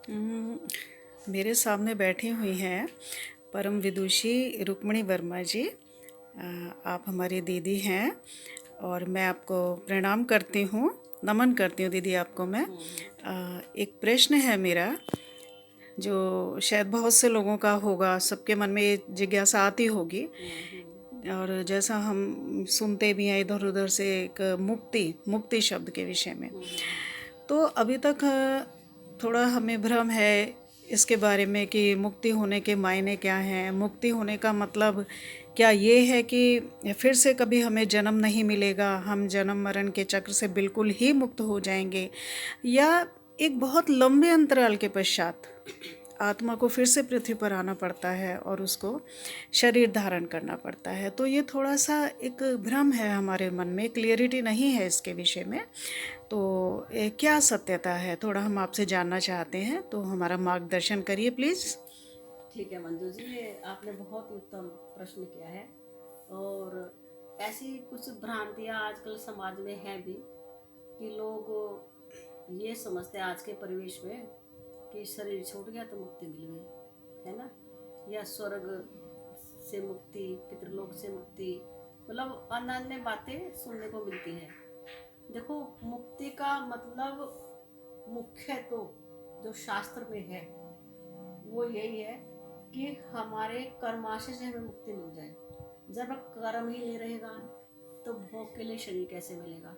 उम, मेरे सामने बैठी हुई हैं परम विदुषी रुक्मिणी वर्मा जी। आप हमारी दीदी हैं और मैं आपको प्रणाम करती हूँ, नमन करती हूँ दीदी आपको मैं। एक प्रश्न है मेरा जो शायद बहुत से लोगों का होगा, सबके मन में ये जिज्ञासा आती होगी। और जैसा हम सुनते भी हैं इधर-उधर से एक मुक्ति शब्द के विषय में। तो अभी तक थोड़ा हमें भ्रम है इसके बारे में कि मुक्ति होने के मायने क्या हैं, मुक्ति होने का मतलब क्या ये है कि फिर से कभी हमें जन्म नहीं मिलेगा, हम जन्म मरण के चक्र से बिल्कुल ही मुक्त हो जाएंगे, या एक बहुत लंबे अंतराल के पश्चात आत्मा को फिर से पृथ्वी पर आना पड़ता है और उसको शरीर धारण करना पड़ता है। तो ये थोड़ा सा एक भ्रम है हमारे मन में, क्लियरिटी नहीं है इसके विषय में। तो क्या सत्यता है, थोड़ा हम आपसे जानना चाहते हैं, तो हमारा मार्गदर्शन करिए प्लीज़। ठीक है मंजू जी, ये आपने बहुत ही उत्तम प्रश्न किया है। और ऐसी कुछ भ्रांतियाँ आजकल समाज में हैं भी कि लोग ये समझते हैं आज के परिवेश में कि शरीर छूट गया तो मुक्ति मिल गई, है ना। या स्वर्ग से मुक्ति, पितृलोक से मुक्ति, मतलब अन्य बातें सुनने को मिलती है। देखो, मुक्ति का मतलब मुख्य तो जो शास्त्र में है वो यही है कि हमारे कर्माशय से हमें मुक्ति मिल जाए। जब कर्म ही नहीं रहेगा तो भोग के लिए शरीर कैसे मिलेगा।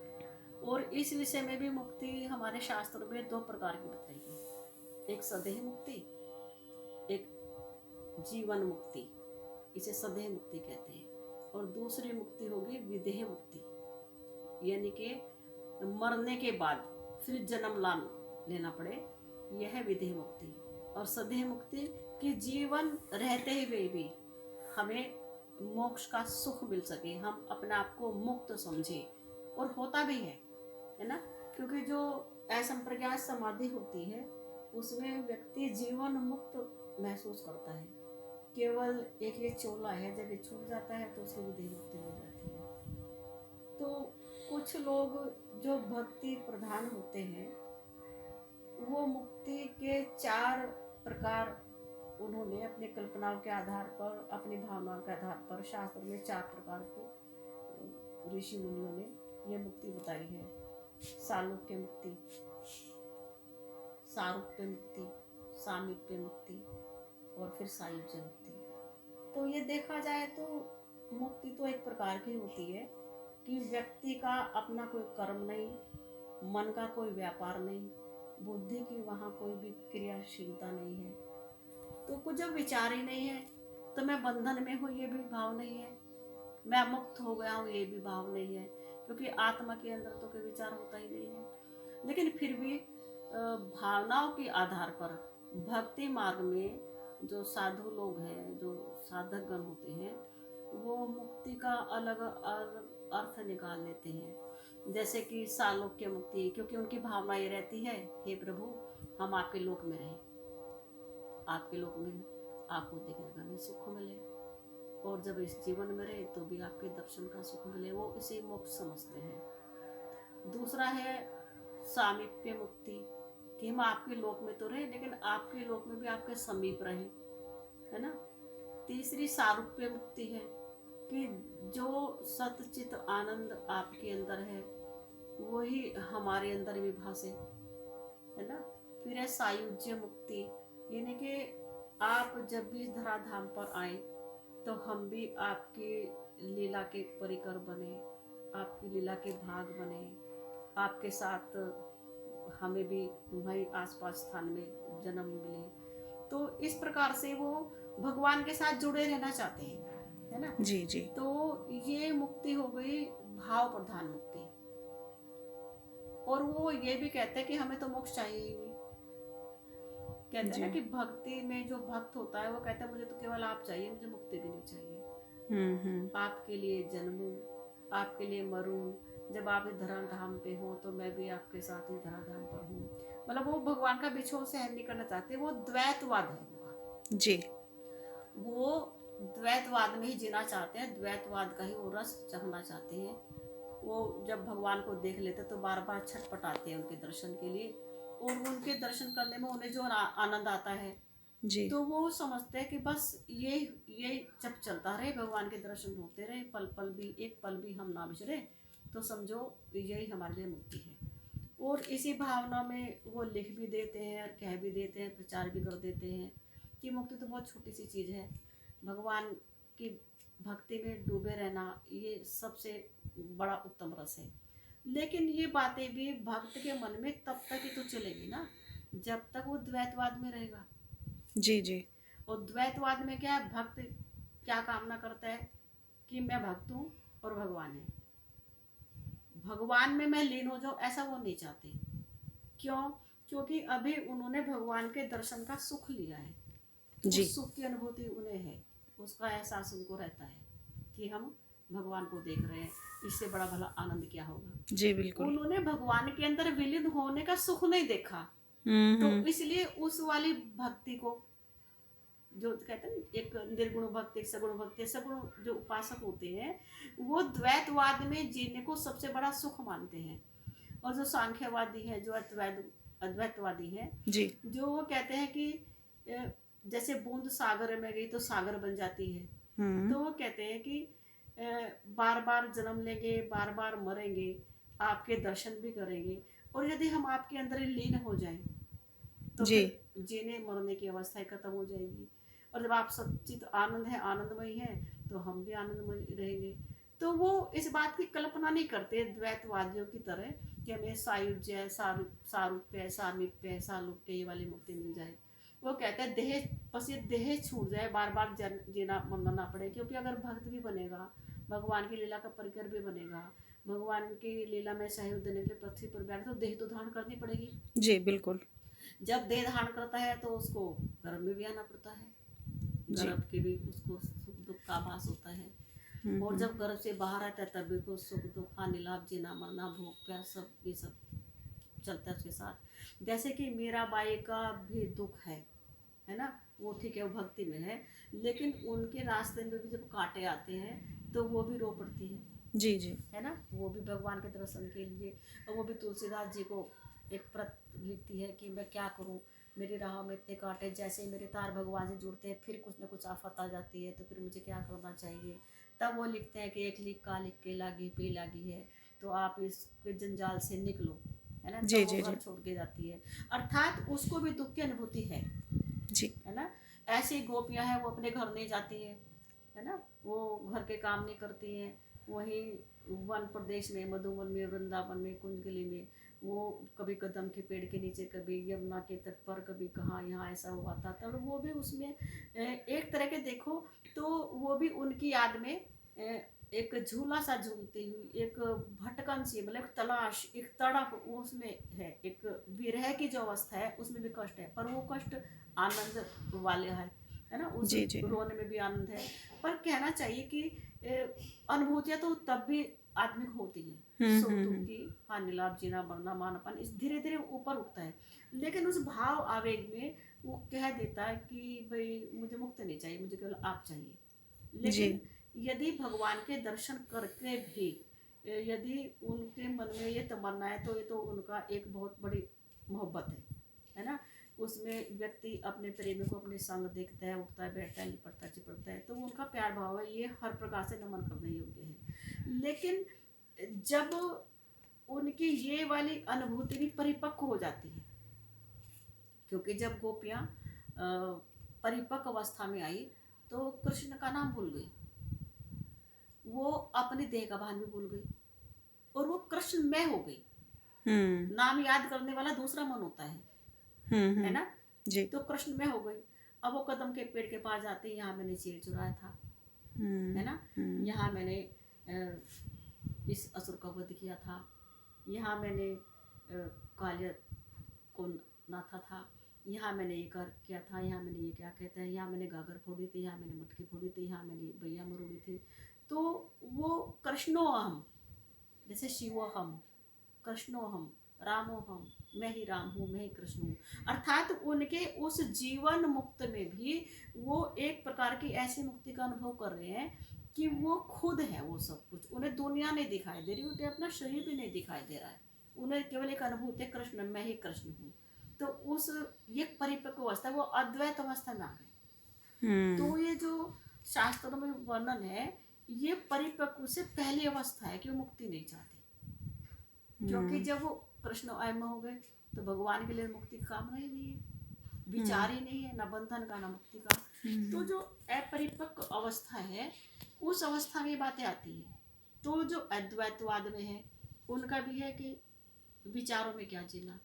और इस विषय में भी मुक्ति हमारे शास्त्रों में दो प्रकार की बताई गई, एक सदेह मुक्ति, एक जीवन मुक्ति, इसे सदेह मुक्ति कहते हैं। और दूसरी मुक्ति होगी विदेह मुक्ति, यानी कि मरने के बाद फिर जन्म लेना पड़े, यह है विदेह मुक्ति। और सदेह मुक्ति कि जीवन रहते हुए भी हमें मोक्ष का सुख मिल सके, हम अपने आप को मुक्त समझे। और होता भी है ना। क्योंकि जो असंप्रज्ञात समाधि होती है उसमें व्यक्ति जीवन मुक्त महसूस करता है। केवल एक ये चोला है, जब ये छूट जाता है तो उसकी विदेह मुक्ति हो जाती है। तो कुछ लोग जो भक्ति प्रधान होते हैं वो मुक्ति के चार प्रकार उन्होंने अपनी कल्पनाओं के आधार पर, अपनी भावनाओं के आधार पर शास्त्र में चार प्रकार के ऋषि मुनियों ने ये मुक्ति बताई है। सालोक्य मुक्ति, सारूप्य मुक्ति, सामीप्य मुक्ति और फिर सायुज्य मुक्ति। तो ये देखा जाए तो मुक्ति तो एक प्रकार की होती है कि व्यक्ति का अपना कोई कर्म नहीं, मन का कोई व्यापार नहीं, बुद्धि की वहाँ कोई भी क्रियाशीलता नहीं है, तो कुछ जब विचार ही नहीं है, तो मैं बंधन में हूँ ये भी भाव नहीं है, मैं मुक्त हो गया हूँ ये भी भाव नहीं है, क्योंकि आत्मा के अंदर तो कोई विचार होता ही नहीं है। लेकिन फिर भी भावनाओं के आधार पर भक्ति मार्ग में जो साधु लोग हैं, जो साधक गण होते हैं, वो मुक्ति का अलग अर्थ निकाल लेते हैं। जैसे कि सालोक्य मुक्ति, क्योंकि उनकी भावना ये रहती है, हे प्रभु हम आपके लोक में रहें, आपके लोक में आपको देखने का भी सुख मिले, और जब इस जीवन में रहे तो भी आपके दर्शन का सुख मिले, वो इसे मोक्ष समझते हैं। दूसरा है सामीप्य मुक्ति, कि हम आपके लोक में तो रहे लेकिन आपके लोक में भी आपके समीप रहे, है ना। तीसरी सारूप्य मुक्ति है कि जो सतचित आनंद आपके अंदर है वही हमारे अंदर भी भासे, है ना। फिर है सायुज्य मुक्ति, यानी कि आप जब भी धराधाम पर आए तो हम भी आपकी लीला के परिकर बने, आपकी लीला के भाग बने, आपके साथ हमें भी वही आसपास स्थान में जन्म मिले। तो इस प्रकार से वो भगवान के साथ जुड़े रहना चाहते हैं, है ना। जी जी। तो ये मुक्ति हो गई भाव प्रधान मुक्ति। और वो ये भी कहते हैं कि हमें तो मोक्ष चाहिए ही नहीं। कहते हैं जी। ना कि भक्ति में जो भक्त होता है वो कहता है मुझे तो केवल आप चाहिए, मुझे मुक्ति भी नहीं चाहिए। हम्म। आपके लिए जन्मूं, आपके लिए मरूं, जब आप इस धरा धाम पे हो तो मैं भी आपके साथ ही धरा धाम पर हूँ। मतलब वो भगवान का बिछोह सहन नहीं करना चाहते, वो द्वैतवाद है उनका। जी। वो द्वैतवाद में ही जीना चाहते हैं, द्वैतवाद का ही वो रस चखना चाहते हैं। वो जब भगवान को देख लेते तो बार बार छटपटाते हैं उनके दर्शन के लिए, और उनके दर्शन करने में उन्हें जो आनंद आता है, जी तो वो समझते हैं कि बस ये जब चलता रहे, भगवान के दर्शन होते रहे, पल पल भी, एक पल भी हम ना बिछड़े, तो समझो यही हमारे लिए मुक्ति है। और इसी भावना में वो लिख भी देते हैं, कह भी देते हैं, प्रचार भी कर देते हैं कि मुक्ति तो बहुत छोटी सी चीज़ है, भगवान की भक्ति में डूबे रहना ये सबसे बड़ा उत्तम रस है। लेकिन ये बातें भी भक्त के मन में तब तक ही तो चलेगी ना, जब तक वो द्वैतवाद में रहेगा। जी जी और द्वैतवाद में क्या है, भक्त क्या कामना करता है कि मैं भक्त हूँ और भगवान है, भगवान में मैं लीन हो जाऊँ, ऐसा वो नहीं चाहते। क्यों? क्योंकि अभी उन्होंने भगवान के दर्शन का सुख लिया है, जी उस सुख की अनुभूति उन्हें है, उसका एहसास उनको रहता है कि हम भगवान को देख रहे हैं, इससे बड़ा भला आनंद क्या होगा। जी बिल्कुल। उन्होंने भगवान के अंदर विलीन होने का सुख नहीं देखा, तो हम्म। इसलिए उस वाली भक्ति को, जो कहते हैं एक निर्गुण भक्त, एक सगुण भक्त, सगुण जो उपासक होते हैं वो द्वैतवाद में जीने को सबसे बड़ा सुख मानते हैं। और जो सांख्यवादी है, जो अद्वैतवादी है, जी जो वो कहते हैं कि जैसे बूंद सागर में गई तो सागर बन जाती है, हम्म। तो वो कहते हैं कि बार बार जन्म लेंगे, बार बार मरेंगे, आपके दर्शन भी करेंगे, और यदि हम आपके अंदर ही लीन हो जाएं तो जी फिर जीने मरने की अवस्था खत्म हो जाएगी। और जब आप सच्चित आनंद है, आनंदमय है, तो हम भी आनंदमय रहेंगे। तो वो इस बात की कल्पना नहीं करते द्वैतवादियों की तरह कि हमें सायुज्य, सारूप्य, सामीप्य, सालुप्य ये वाली मुक्ति मिल जाए। वो कहते हैं देह, बस ये देह छूट जाए, बार बार जीना मरना ना पड़े। क्योंकि अगर भक्त भी बनेगा, भगवान की लीला का परिकर भी बनेगा, भगवान की लीला में सहयोग देने के लिए पृथ्वी पर बैठे, तो देह तो धारण करनी पड़ेगी। जी बिल्कुल। जब देह धारण करता है तो उसको गर्भ में भी आना पड़ता है, जी। गर्भ के भी उसको सुख दुख का आभास होता है। और हम्म। जब गर्भ से बाहर आता है तब भी को सुख दुख, हानि लाभ, जीना मरना, भोग प्यास, सब ये सब चलता है उसके साथ। जैसे कि मीराबाई का भी दुख है ना, वो ठीक है, वो भक्ति में है, लेकिन उनके रास्ते में भी जब कांटे आते हैं तो वो भी रो पड़ती जी जी है ना, वो भी भगवान के दर्शन के लिए। और वो भी तुलसीदास जी को एक प्रत लिखती है कि मैं क्या करूं, मेरी राह में इतने कांटे, जैसे मेरे तार भगवान से जुड़ते हैं फिर कुछ ना कुछ आफत आ जाती है, तो फिर मुझे क्या करना चाहिए। तब वो लिखते हैं कि एक लिख का लिख के लागी पी लागी है, तो आप इसके जंजाल से निकलो, है ना। जी तब वो जी घर जी छोड़ के जाती है, अर्थात उसको भी दुख की अनुभूति जी है ना। ऐसी गोपियां हैं, वो अपने घर नहीं जाती है ना, वो घर के काम नहीं करती हैं, वहीं वन प्रदेश में, मधुवन में, वृंदावन में, कुंजगली में, वो कभी कदम के पेड़ के नीचे, कभी यमुना के तट पर, कभी कहाँ यहाँ ऐसा हुआ था, तब वो भी उसमें एक तरह के देखो तो वो भी उनकी याद में एक झूला सा झूलती हुई, एक भटकन सी, मतलब एक तलाश, एक तड़प उसमें है, एक विरह की जो अवस्था है उसमें भी कष्ट है, पर वो कष्ट आनंद वाले है ना, उस जी जी रोने में भी आनंद है। पर कहना चाहिए कि अनुभूतियां तो तब भी आत्मिक होती है, सुख दुख हम्म। की, हानि लाभ, जीना मरना, मानपन, इस धीरे धीरे ऊपर उठता है। लेकिन उस भाव आवेग में वो कह देता है कि भाई मुझे मुक्त नहीं चाहिए, मुझे केवल आप चाहिए। जी लेकिन यदि भगवान के दर्शन करके भी यदि उनके मन में ये तमन्ना है, तो ये तो उनका एक बहुत बड़ी मोहब्बत है ना। उसमें व्यक्ति अपने प्रेमी को अपने संग देखता है, उठता है, बैठता है, लिपटता चिपटता है, तो वो उनका प्यार भाव है, ये हर प्रकार से नमन करने योग्य है। लेकिन जब उनकी ये वाली अनुभूति भी परिपक्व हो जाती है, क्योंकि जब गोपियाँ परिपक्व अवस्था में आई तो कृष्ण का नाम भूल गई, वो अपने देह का भान भी भूल गई, और वो कृष्ण में हो गई। हम्म नाम याद करने वाला दूसरा मन होता है ना। जी तो कृष्ण में हो गई। अब वो कदम के पेड़ के पास जाते, यहाँ मैंने चीर चुराया था, है ना, यहाँ मैंने इस असुर का वध किया था, यहाँ मैंने कालिया को नाथा था, यहाँ मैंने ये कर किया था, यहाँ मैंने ये क्या कहता है, यहाँ मैंने गागर फोड़ी थी, यहाँ मैंने मटकी फोड़ी थी, यहाँ मैंने भैया मरोड़ी थी। तो वो कृष्णो हम, जैसे शिवो हम, कृष्णो हम, रामो हम, मैं ही राम हूँ, मैं ही कृष्ण हूँ। अर्थात उनके उस जीवन मुक्त में भी वो एक प्रकार की ऐसी मुक्ति का अनुभव कर रहे हैं कि वो खुद है वो सब कुछ, उन्हें दुनिया नहीं दिखाई दे रही, उन्हें अपना शरीर भी नहीं दिखाई दे रहा है, उन्हें केवल एक अनुभूति है, कृष्ण, मैं ही कृष्ण हूँ। तो उस ये परिपक्व अवस्था, वो अद्वैत अवस्था में आ गए। हम्म तो ये जो शास्त्रों में वर्णन है, ये परिपक्व से पहली अवस्था है कि वो मुक्ति नहीं चाहते, क्योंकि जब वो कृष्ण आयम हो गए तो भगवान के लिए मुक्ति की कामना ही नहीं है, विचार ही नहीं है, न बंधन का न मुक्ति का। तो जो अपरिपक्व अवस्था है, उस अवस्था में ये बातें आती है। तो जो अद्वैतवाद में है, उनका भी है कि विचारों में क्या जीना,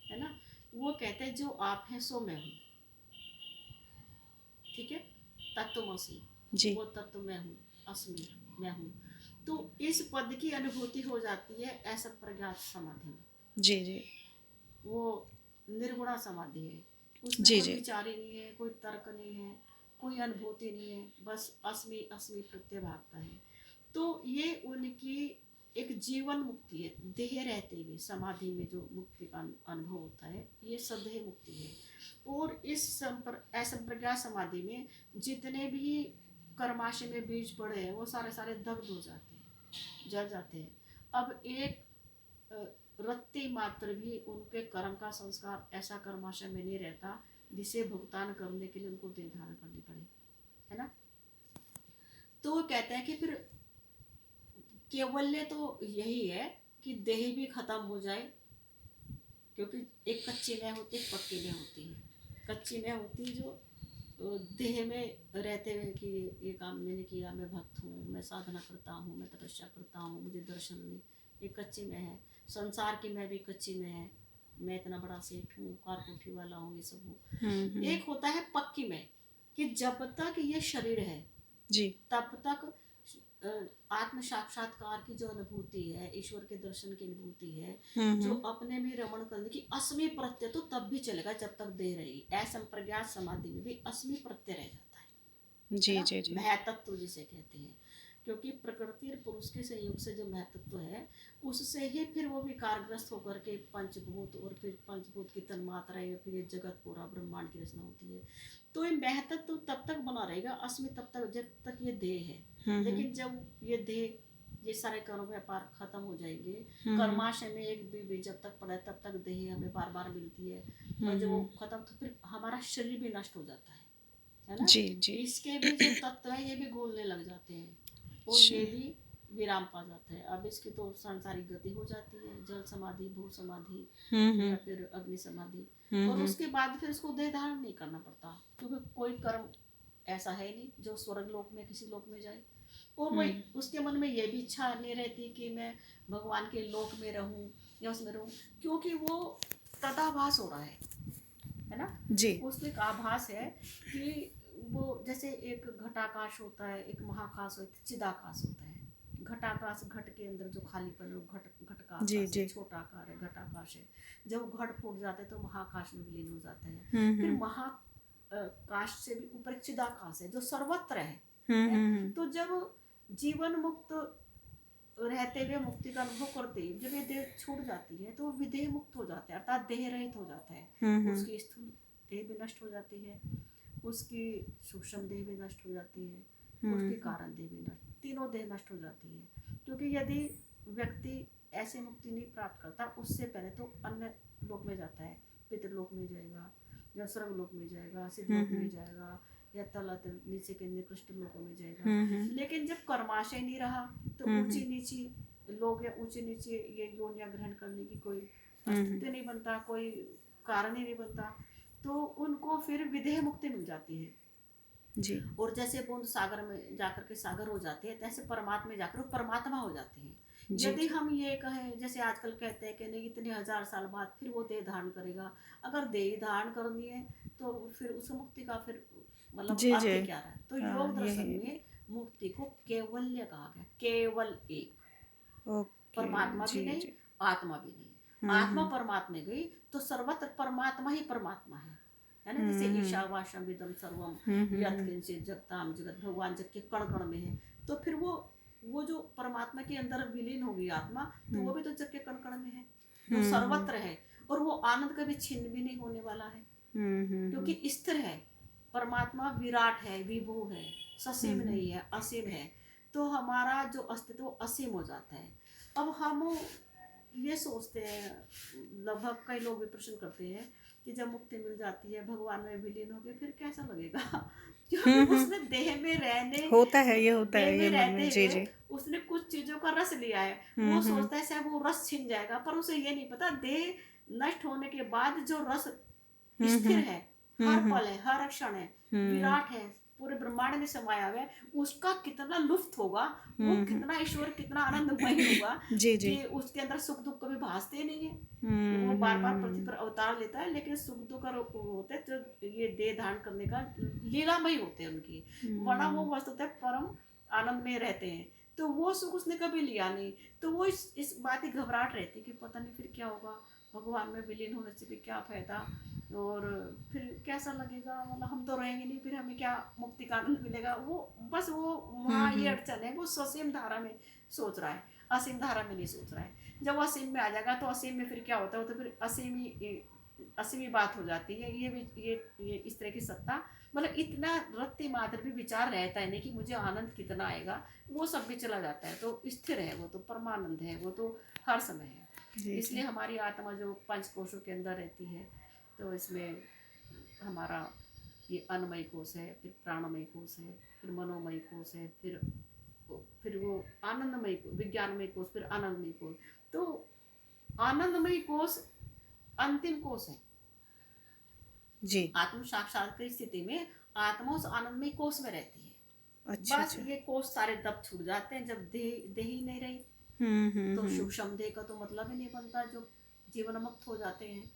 है ना। वो कहते हैं जो आप हैं सो मैं हूँ, ठीक है, तत्वमसि, जी वो तत्व मैं हूँ, अस्मि मैं हूँ। तो इस पद की अनुभूति हो जाती है ऐसा प्रज्ञात समाधि में। जी जी वो निर्गुणा समाधि है, उसमें जी कोई जी विचार ही नहीं है, कोई तर्क नहीं है, कोई अनुभूति नहीं है, बस अस्मि अस्मि प्रत्यय भागता है। तो ये उनकी एक जीवन मुक्ति है, देह रहते हुए समाधि में जो मुक्ति का अनुभव होता है, ये सदेह मुक्ति है। और इस असंप्रज्ञात समाधि में जितने भी कर्माशय में बीज पड़े हैं, वो सारे सारे दग्ध हो जाते हैं, जल जाते हैं। अब एक रत्ती मात्र भी उनके कर्म का संस्कार ऐसा कर्माशय में नहीं रहता जिसे भुगतान करने के लिए उनको देह धारण करनी पड़े, है ना। तो वो कहते हैं कि फिर केवल्य तो यही है कि देह भी खत्म हो जाए, क्योंकि एक कच्ची में होती है, एक पक्की में होती है। कच्ची में होती है जो देह में रहते हुए कि ये काम मैंने किया, मैं भक्त हूँ, मैं साधना करता हूँ, मैं तपस्या करता हूँ, मुझे दर्शन मिले, ये कच्ची में है। संसार की मैं भी कच्ची में है, मैं इतना बड़ा सेठ हूँ, कार कोठी वाला हूँ, ये सब हूँ। एक होता है पक्की में, कि जब तक ये शरीर है जी तब तक आत्म साक्षात्कार की जो अनुभूति है, ईश्वर के दर्शन की अनुभूति है, जो अपने में रमण करने की अस्मि प्रत्यय तो तब भी चलेगा जब तक दे रही। असंप्रज्ञात समाधि में भी अस्मि प्रत्यय रह जाता है जी ना, जी जी महतत्व जिसे कहते हैं। क्योंकि प्रकृति और पुरुष के संयोग से जो महतत्व है, उससे ही फिर वो विकारग्रस्त होकर के पंचभूत, और फिर पंचभूत की तन्मात्राएं, फिर ये जगत पूरा ब्रह्मांड की रचना होती है। तो ये महतत्व तब तक बना रहेगा, अस्मि तब तक जब तक ये देह है। लेकिन जब ये देह, ये सारे कर्म व्यापार खत्म हो जाएंगे, कर्माशय में एक भी जब तक पड़ा तब तक देह हमें बार बार मिलती है, और जब वो खत्म तो फिर हमारा शरीर भी नष्ट हो जाता है ना। जी जी इसके भी जो तत्व है ये भी घुलने लग जाते हैं, और ये भी विराम पा जाता है। अब इसकी तो सांसारिक गति हो जाती है, जल समाधि, भू समाधि, या फिर अग्नि समाधि। और उसके बाद फिर इसको देह धारण नहीं करना पड़ता, क्योंकि कोई कर्म ऐसा है नहीं जो स्वर्ग लोक में किसी लोक में जाए। और वही उसके मन में ये भी इच्छा नहीं रहती कि मैं भगवान के लोक में रहूं या उसमें रहूं, क्योंकि वो तदाभास हो रहा है ना। जी उसको एक आभास है कि वो जैसे एक घटाकाश होता है, एक महाकाश होता है, चिदाकाश होता है। घटाकाश, घट के अंदर जो खालीपन है, वो घट का जी आकाश है, जी छोटा आकार है, घटाकाश है। जब घट फूट जाता है तो महाकाश में विलीन हो जाता है। फिर महाकाश से भी ऊपर चिदाकाश है जो सर्वत्र है? तो जब जीवन मुक्त रहते हुए मुक्ति का अनुभव करते ही जब ये देह छूट जाती है तो वो विदेह मुक्त हो जाता है, अर्थात देह रहित हो जाता है। उसकी स्थूल देह भी नष्ट हो जाती है, उसकी सूक्ष्म देह भी नष्ट हो जाती है, उसकी कारण देह भी नष्ट, तीनों देह नष्ट हो जाती है। क्योंकि यदि व्यक्ति ऐसे मुक्ति नहीं प्राप्त करता, उससे पहले तो अन्य लोक में जाता है, पितृलोक में जाएगा, या स्वर्ग लोक में जाएगा, सिद्ध लोक में जाएगा, या तलत नीचे के निकृष्ट लोकों में जाएगा। लेकिन जब कर्माशय नहीं रहा तो ऊंची नीची लोग या ऊंचे नीचे ये योनियां ग्रहण करने की कोई अस्तित्व नहीं बनता, कोई कारण ही नहीं बनता। तो उनको फिर विदेह मुक्ति मिल जाती है। जी और जैसे बूंद सागर में जाकर के सागर हो जाते हैं, तैसे परमात्मा में जाकर वो परमात्मा हो जाते हैं। यदि हम ये कहें, जैसे आजकल कहते हैं कि नहीं इतने हजार साल बाद फिर वो देह धारण करेगा, अगर देह धारण करनी है तो फिर उस मुक्ति का फिर मतलब जी जी अर्थ क्या रहा है? तो योग दर्शन यही में मुक्ति को केवल्य कहा गया, केवल एक। ओके परमात्मा भी जी नहीं, जी आत्मा भी नहीं। आत्मा परमात्मा में गई तो सर्वत्र परमात्मा ही परमात्मा है ना। जैसे ईशावास्यम विदम सर्वम यत् किंचित जगताम जगत, भगवान जग के कण कण में है। तो फिर वो जो परमात्मा के अंदर विलीन होगी आत्मा, तो वो भी तो जग के कण कण में है, तो सर्वत्र है। और वो आनंद कभी छिन्न भी नहीं होने वाला है, क्योंकि स्थिर है। परमात्मा विराट है, विभू है, ससीम नहीं है, असीम है। तो हमारा जो अस्तित्व असीम हो जाता है। अब हम ये सोचते हैं, लगभग कई लोग भी प्रश्न करते हैं कि जब मुक्ति मिल जाती है, भगवान में विलीन हो गए, फिर कैसा लगेगा? क्योंकि उसने देह में रहने, होता है, ये होता देह है में ये मन रहते में। जी हुए जी। उसने कुछ चीजों का रस लिया है। वो सोचता है शायद वो रस छिन जाएगा, पर उसे ये नहीं पता देह नष्ट होने के बाद जो रस स्थिर है, हर पल है, हर क्षण है, विराट है, पूरे ब्रह्मांड में समाया हुआ है, उसका कितना लुफ्त होगा, वो कितना ईश्वर, कितना आनंदमय होगा जी जी। कि उसके अंदर सुख दुख कभी भासते ही नहीं है। वो बार बार पृथ्वी पर अवतार लेता है, लेकिन सुख दुख होते हैं तो ये देह धारण करने का लीलामय होते हैं उनकी, वरना वो वस्तुतः परम आनंद में रहते हैं। तो वो सुख उसने कभी लिया नहीं, तो वो इस बात की घबराहट रहती कि पता नहीं फिर क्या होगा, भगवान में विलीन होने से भी क्या फायदा, और फिर कैसा लगेगा, मतलब हम तो रहेंगे नहीं, फिर हमें क्या मुक्ति का आनंद मिलेगा। वो बस वो वहाँ ये अड़चन है, वो ससीम धारा में सोच रहा है, असीम धारा में नहीं सोच रहा है। जब वो असीम में आ जाएगा तो असीम में फिर क्या होता है, तो फिर असीमी बात हो जाती है। ये भी ये इस तरह की सत्ता, मतलब इतना रत्ती मात्र भी विचार रहता है नहीं कि मुझे आनंद कितना आएगा, वो सब भी चला जाता है। तो स्थिर है वो, तो परमानंद है वो, तो हर समय है। जी इसलिए जी। हमारी आत्मा जो पंच कोशों के अंदर रहती है, तो इसमें हमारा ये अन्नमय कोश है, फिर प्राणमय कोश है, फिर मनोमय कोश है, फिर वो आनंदमय विज्ञानमय कोश, फिर आनंदमय कोश। तो आनंदमय कोश अंतिम कोश है। जी। आत्म साक्षात की स्थिति में आत्मा उस आनंदमय कोश में रहती है। अच्छा बस अच्छा। ये कोष सारे दब छूट जाते हैं जब देह ही नहीं रही, तो सूक्ष्म देह का तो मतलब ही नहीं बनता, जो जीवन मुक्त हो जाते हैं।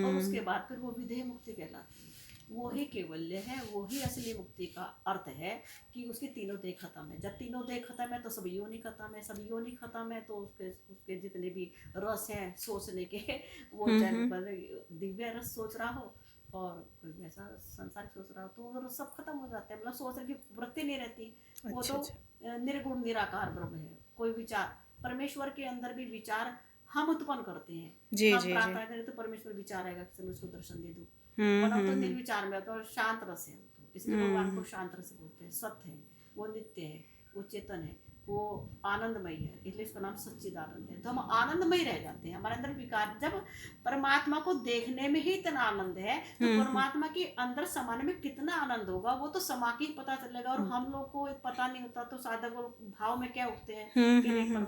और उसके बाद फिर वो विधेय मुक्ति कहलाती है। वो ही केवल्य है, वो ही असली मुक्ति का अर्थ है कि उसकी तीनों देह खत्म है। जब तीनों देह खत्म है तो सब योनि खत्म है, सब योनि खत्म है तो उसके उसके जितने भी रस हैं सोचने के, वो चाहे दिव्य रस सोच रहा हो और कोई वैसा संसार सोच रहा हो, तो वो सब खत्म हो जाता है, मतलब सोचने की वृत्ति नहीं रहती। वो अच्छा तो अच्छा। निर्गुण निराकार ब्रह्म है। कोई विचार, परमेश्वर के अंदर भी विचार हम उत्पन्न करते हैं। जी हम जी जी। प्रार्थना करें तो परमेश्वर विचार आएगा कि चलो इसको दर्शन दे दूं, वरना तो निर्विचार में होता है, और शांत रस है। तो इसलिए भगवान को शांत रस बोलते हैं। सत्य है, वो नित्य है, वो चेतन है, वो आनंदमय है, इसलिए इसका नाम सच्चिदानंद है। तो हम आनंदमय रह जाते हैं। हमारे अंदर विकार, जब परमात्मा को देखने में ही इतना आनंद है, तो परमात्मा के अंदर समाने में कितना आनंद होगा वो तो समा के ही पता चलेगा। और हम लोग को पता नहीं होता, तो साधक भाव में क्या उठते हैं कि नहीं